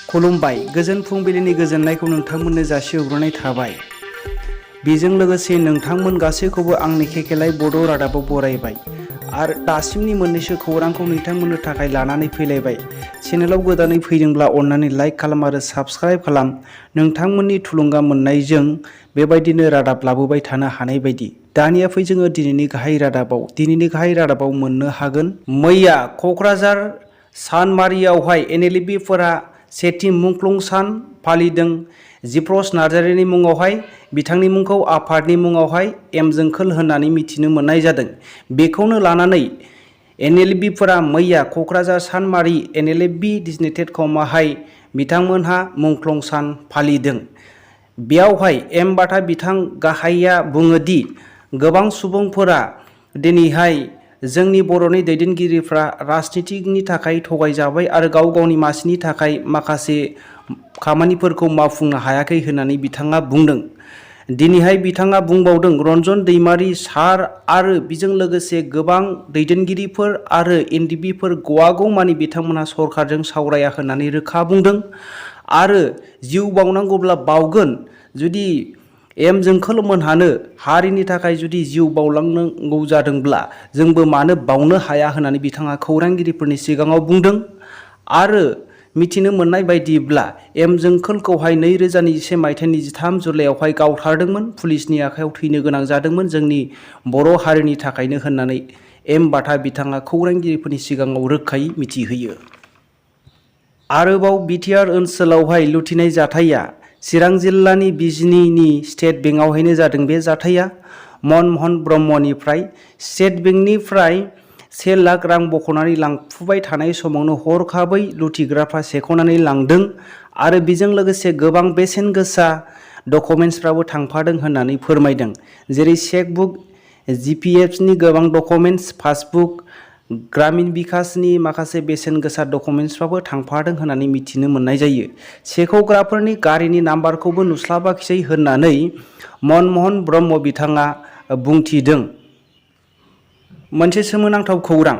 खुलुमबाय गोजोन फुंबिलिनि गोजोननायखौ नोंथांमोननो जासिहरग्रोनाय थाबाय। बेजों लोगोसे नोंथांमोन गासैखौबो आंनि केकेलाय बड' रादाबाव बरायबाय आरो दासिमनि मोननैसो खौरांखौ नोंथांमोननो थाखाय लानानै फैलायबाय। चेनेलाव गोदानै फैदोंब्ला अन्नानै लाइक खालाम आरो साबस्क्राइब खालाम। नोंथांमोननि थुलुंगा मोननायजों बेबायदिनो रादाब लाबोबाय थानो हानाय बायदि। दानिया फै जोङो दिनैनि गाहाय रादाबाव मोननो हागोन। मैया क'क्राझार सानमारियावहाय एनएलएफबिफोरा सेथि मुंख्लं सान फालिदों। जयप्रकाश नार्जारिनि मुङावहाय बिथांनि मुंखौ आफादनि मुङावहाय एमजोंखोल होननानै मिथिनो मोननाय जादों। बेखौनो लानानै एनएलएफबिफोरा मैया क'क्राझार सानमारि एनएलएफबि डिजिग्नेटेड कमावहाय बिथांमोनहा मुंख्लं सान फालिदों। बेयावहाय एम बाथा बिथां गाहाया बुङोदि गोबां सुबुंफोरा दिनैहाय जोंनि बर'नि दैदेनगिरिफ्रा राजनितिकनि थाखाय थगायजाबाय आरो गाव गावनि मासिनि थाखाय माखासे खामानिफोरखौ मावफुंनो हायाखै होननानै बिथाङा बुंदों। दिनैहाय बिथाङा बुंबावदों रन्जन दैमारि सार आरो बेजों लोगोसे गोबां दैदेनगिरिफोर आरो एनडिबिफोर गवागौमानि बिथांमोनहा सरकारजों सावराया होननानै रोखा बुंदों आरो जिउ बावनांगौब्ला बावगोन। जुदि एम जोंखोल मोनहानो हारिनि थाखाय जुदि जिउ बावलांनांगौ जादोंब्ला जोंबो मानो बावनो हाया होननानै बिथाङा खौरांगिरिफोरनि सिगाङाव बुंदों आरो मिथिनो मोननाय बायदिब्ला एम जोंखोलखौहाय 2021 मायथाइनि 13 जुलाइआवहाय गावथारदोंमोन, पुलिसनि आखायाव थैनो गोनां जादोंमोन जोंनि बर' हारिनि थाखायनो होननानै एम बाथा बिथाङा खौरांगिरिफोरनि सिगाङाव रोखायै मिथिहोयो। आरोबाव बिटिआर ओनसोलावहाय लुथिनाय जाथाया चिरां जिल्लानि बिजनीनि स्टेट बेंकआवहायनो जादों। बे जाथाया मनमोहन ब्रह्मनिफ्राय स्टेट बेंकनिफ्राय 1 लाख रां बख'नानै लांफुबाय थानाय समावनो हरखाबै लुथिग्राफ्रा सेख'नानै लांदों आरो बेजों लोगोसे गोबां बेसेन गोसा डकुमेन्टसफ्राबो थांफादों होननानै फोरमायदों। जेरै चेकबुक, जिपिएफनि गोबां डकुमेन्टस, पासबुक, ग्रामीण बिकासनि माखासे बेसेन गोसा डकुमेन्टसफ्राबो थांफादों होननानै मिथिनो मोननाय जायो। सेख'ग्राफोरनि गारिनि नाम्बारखौबो नुस्लाबाखिसै होननानै मनमोहन ब्रह्म बिथाङा बुंथिदों। मोनसे सोमोनांथाव खौरां,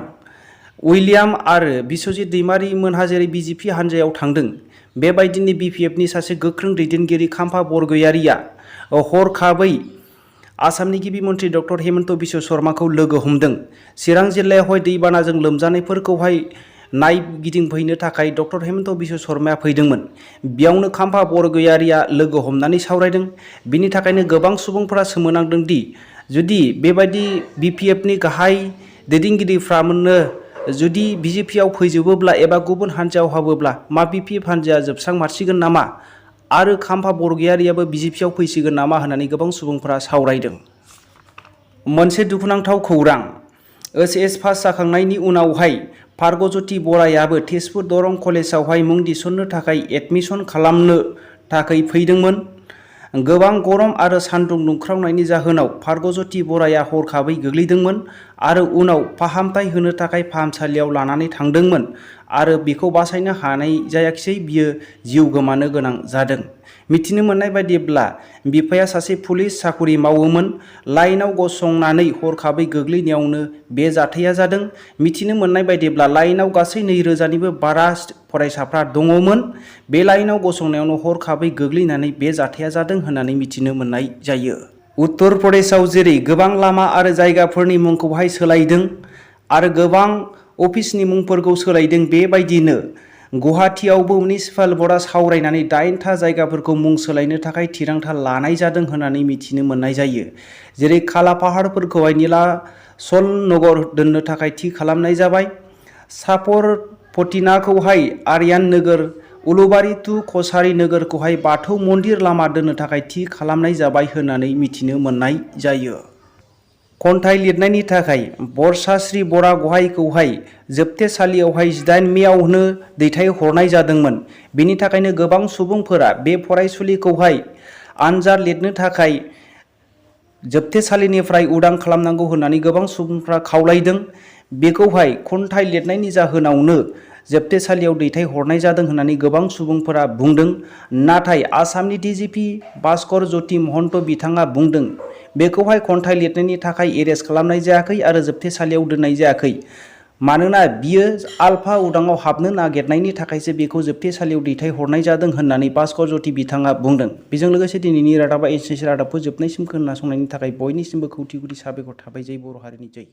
उइलियाम आरो बिस्वजित दैमारि मोनहा जेरै बिजेपि हान्जायाव थांदों बेबायदिनो बिपिएफनि सासे गोख्रों दैदेनगिरि खाम्फा बरगयारिया हरखाबै आसामनि गिबि मन्थ्रि डक्टर हेमन्त बिश्व शर्माखौ लोगो हमदों। चिरां जिल्लायावहाय दैबानाजों लोमजानायफोरखौहाय नायगिदिंफैनो थाखाय डक्टर हेमन्त बिश्व शर्माया फैदोंमोन। बेयावनो खाम्फा बरगयारिया लोगो हमनानै सावरायदों। बिनि थाखायनो गोबां सुबुंफोरा सोमोनांदों दि जुदि बेबायदि बिपिएफनि गाहाय दैदेनगिरिफ्रामोननो जुदि बिजेपिआव फैजोबोब्ला एबा गुबुन हान्जायाव हाबोब्ला मा बिपिएफ हान्जाया जोबस्रांमारसिगोन नामा आरो खाम्फा बरगयारियाबो बिजेपिआव फैसिगोन नामा होननानै गोबां सुबुंफोरा सावरायदों। मोनसे दुखुनांथाव खौरां, ओइचएस पास जाखांनायनि उनावहाय पार्गज्यति बरायाबो तेजपुर दरं कलेजावहाय मुं थिसन्नो थाखाय एडमिसन खालामनो थाखाय फैदोंमोन। गोबां गरम आरो सान्दुं दुंख्रावनायनि जाहोनाव पार्गज्यति बराया हरखाबै गोग्लैदोंमोन आरो उनाव फाहामथाय होनो थाखाय फाहामसालियाव लानानै थांदोंमोन आरो बेखौ बासायनो हानाय जायाखिसै, बियो जिउ गोमानो गोनां जादों। मिथिनो मोननाय बायदिब्ला बिफाया सासे पुलिस साखरि मावोमोन। लाइनाव गसंनानै हरखाबै गोग्लैनायावनो बे जाथाया जादों। मिथिनो मोननाय बायदिब्ला लाइनाव गासै 2000निबो बारा फरायसाफ्रा दङमोन। बे लाइनाव गसंनायावनो हरखाबै गोग्लैनानै बे जाथाया जादों होननानै मिथिनो मोननाय जायो। उत्तर प्रदेशआव जेरै गोबां लामा आरो जायगाफोरनि मुंखौहाय सोलायदों आरो गोबां अफिसनि मुंफोरखौ सोलायदों, बेबायदिनो गुवाहाटीआवबो मिउनिसिपाल बर्डआ सावरायनानै 8था जायगाफोरखौ मुं सोलायनो थाखाय थिरांथा लानाय जादों होननानै मिथिनो मोननाय जायो। जेरै कालापाहाड़फोरखौहाय नीलाचल नगर दोननो थाखाय थि खालामनाय जाबाय, सापरपटिनाखौहाय आर्यान नोगोर, उलुबारी टु कछारी नोगोरखौहाय बाथौ मन्दिर लामा दोननो थाखाय थि खालामनाय जाबाय होननानै मिथिनो मोननाय जायो। खन्थाइ लिरनायनि थाखाय बरसाश्री बरागहायखौहाय जोबथेसालियावहाय 18 मेआवनो दैथायहरनाय जादोंमोन। बेनि थाखायनो गोबां सुबुंफोरा बे फरायसुलिखौहाय आनजाद लिरनो थाखाय जोबथेसालिनिफ्राय उदां खालामनांगौ होननानै गोबां सुबुंफ्रा खावलायदों। बेखौहाय खन्थाइ लिरनायनि जाहोनावनो जोबथेसालियाव दैथायहरनाय जादों होननानै गोबां सुबुंफोरा बुंदों। नाथाय आसामनि डिजिपि भास्कर ज्योति महन्त बिथाङा बुंदों बेखौहाय खन्थाइ लिरनायनि थाखाय एरेस्ट खालामनाय जायाखै आरो जोबथेसालियाव दोननाय जायाखै। मानोना बियो आलफा उदाङाव हाबनो नागिरनायनि थाखायसो बेखौ जोबथेसालियाव दैथायहरनाय जादों होननानै भास्कर ज्योति बिथाङा बुंदों। बेजों लोगोसे दिनैनि रादाबा एसेनोसै। रादाबखौ जोबनायसिम खोनासंनायनि थाखाय बयनिसिमबो खौथि खौथि साबायखर थाबाय। जै बर' हारिनि जै।